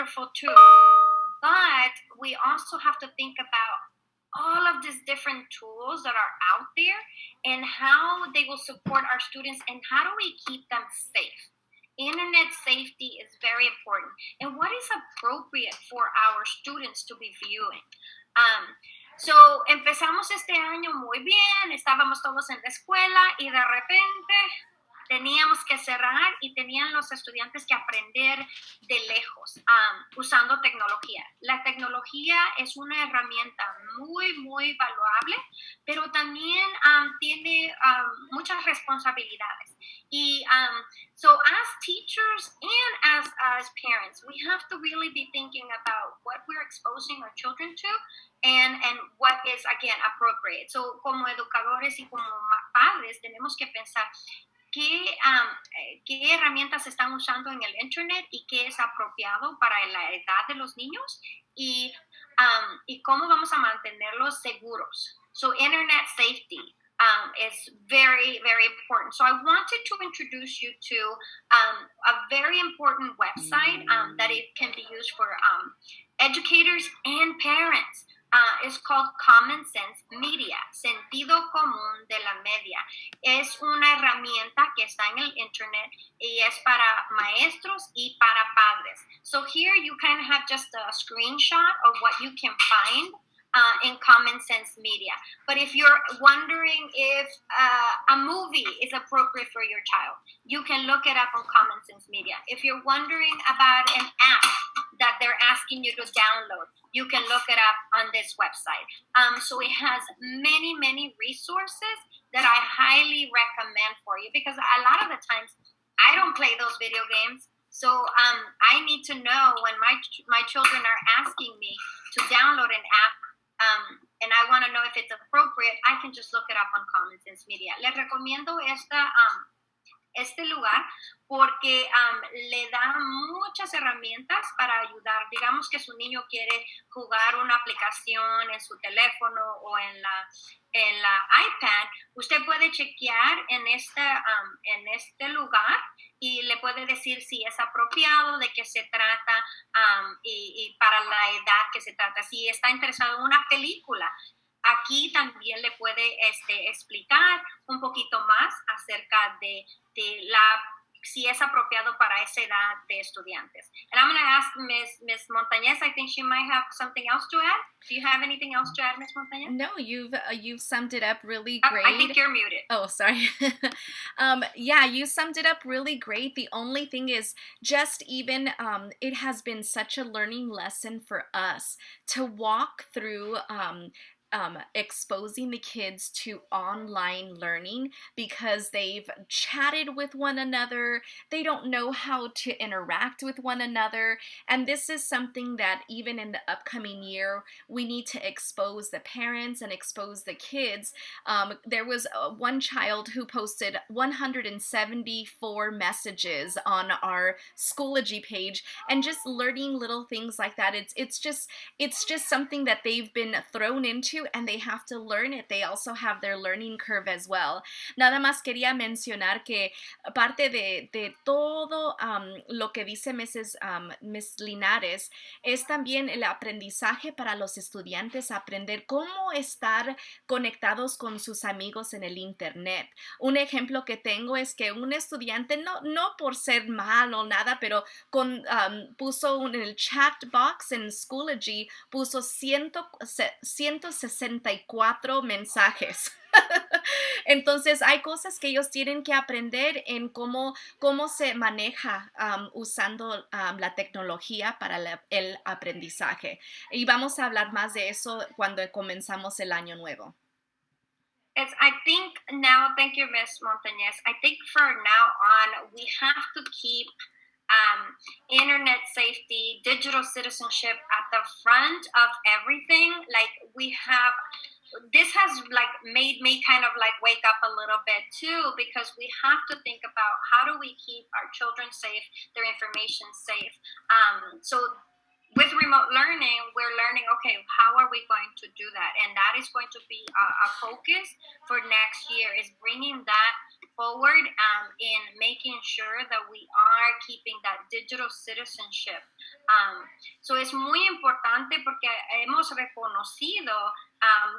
wonderful too. But we also have to think about all of these different tools that are out there and how they will support our students and how do we keep them safe. Internet safety is very important. And what is appropriate for our students to be viewing? So empezamos este año muy bien, estábamos todos en la escuela y de repente teníamos que cerrar y tenían los estudiantes que aprender de lejos usando tecnología. La tecnología es una herramienta muy valuable, pero también tiene muchas responsabilidades. Y so as teachers and as parents, we have to really be thinking about what we're exposing our children to and what is, again, appropriate. So como educadores y como padres tenemos que pensar qué herramientas están usando en el internet y qué es apropiado para la edad de los niños y cómo vamos a mantenerlos seguros. So internet safety is very important. So I wanted to introduce you to a very important website that it can be used for educators and parents. It's called Common Sense Media, Sentido Común de la Media. Es una herramienta que está en el internet y es para maestros y para padres. So here you kind of have just a screenshot of what you can find in Common Sense Media. But if you're wondering if a movie is appropriate for your child, you can look it up on Common Sense Media. If you're wondering about an app that they're asking you to download, you can look it up on this website. So it has many resources that I highly recommend for you because a lot of the times I don't play those video games. So I need to know when my children are asking me to download an app and I want to know if it's appropriate, I can just look it up on Common Sense Media. Les recomiendo este lugar porque le da muchas herramientas para ayudar. Digamos que su niño quiere jugar una aplicación en su teléfono o en la iPad, usted puede chequear en este lugar y le puede decir si es apropiado, de qué se trata y para la edad que se trata. Si está interesado en una película, aquí también le puede explicar un poquito más acerca de si es apropiado para esa edad de estudiantes. And I'm going to ask Miss Montañez, I think she might have something else to add. Do you have anything else to add, Miss Montañez? No, you've summed it up really great. I think you're muted. Oh, sorry. Yeah, you summed it up really great. The only thing is just even it has been such a learning lesson for us to walk through exposing the kids to online learning because they've chatted with one another, they don't know how to interact with one another, and this is something that even in the upcoming year we need to expose the parents and expose the kids. There was one child who posted 174 messages on our Schoology page, and just learning little things like that. It's just something that they've been thrown into and they have to learn it. They also have their learning curve as well. Nada más quería mencionar que parte de todo lo que dice Miss Linares es también el aprendizaje para los estudiantes, aprender cómo estar conectados con sus amigos en el internet. Un ejemplo que tengo es que un estudiante, no por ser mal o nada, pero puso en el chat box en Schoology, puso 164 mensajes. Entonces hay cosas que ellos tienen que aprender en cómo se maneja usando la tecnología para el aprendizaje. Y vamos a hablar más de eso cuando comenzamos el año nuevo. I think now, thank you, Ms. Montañez. I think from now on, we have to keep internet safety, digital citizenship at the front of everything. Like this has made me kind of wake up a little bit too, because we have to think about how do we keep our children safe, their information safe. So with remote learning, we're learning, okay, how are we going to do that? And that is going to be a focus for next year, is bringing that forward in making sure that we are keeping that digital citizenship. So es muy importante porque hemos reconocido,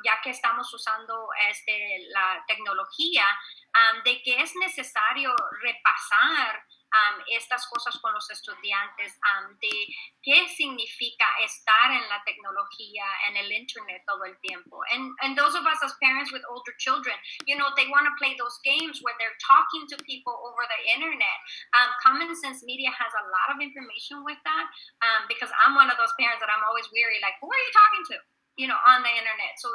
ya que estamos usando la tecnología, de que es necesario repasar estas cosas con los estudiantes, de qué significa estar en la tecnología, en el internet todo el tiempo. And those of us as parents with older children, they want to play those games where they're talking to people over the internet. Common Sense Media has a lot of information with that, because I'm one of those parents that I'm always weary, like, who are you talking to? On the internet. So,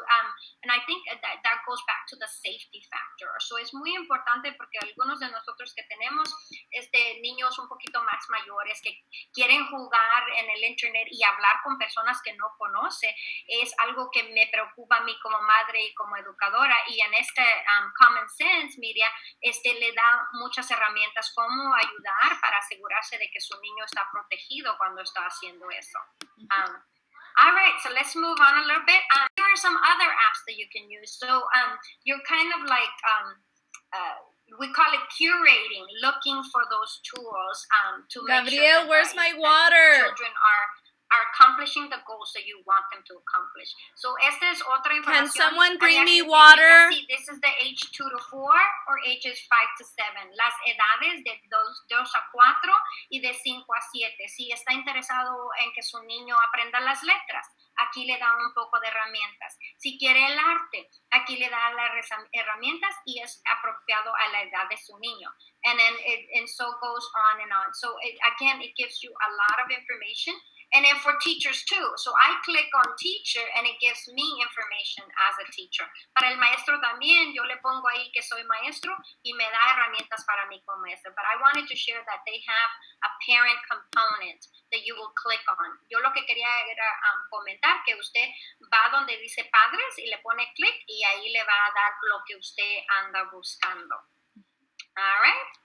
and I think that goes back to the safety factor. So es muy importante porque algunos de nosotros que tenemos niños un poquito más mayores que quieren jugar en el internet y hablar con personas que no conoce, es algo que me preocupa a mí como madre y como educadora, y en Common Sense Media le da muchas herramientas cómo ayudar para asegurarse de que su niño está protegido cuando está haciendo eso. All right, so let's move on a little bit. There are some other apps that you can use. So you're kind of like, we call it curating, looking for those tools to make sure Gabriel, where's my water? Children are accomplishing the goals that you want them to accomplish. So esta es otra información. Can someone bring me water? This is the age 2 to 4 or ages 5 to 7. Las edades de 2 a 4 y de 5 a 7. Si está interesado en que su niño aprenda las letras, aquí le da un poco de herramientas. Si quiere el arte, aquí le da las herramientas y es apropiado a la edad de su niño. And then and so goes on and on. So again, it gives you a lot of information. And then for teachers too. So I click on teacher and it gives me information as a teacher. Para el maestro también, yo le pongo ahí que soy maestro y me da herramientas para mí como maestro. But I wanted to share that they have a parent component that you will click on. Yo lo que quería era comentar que usted va donde dice padres y le pone click y ahí le va a dar lo que usted anda buscando. All right.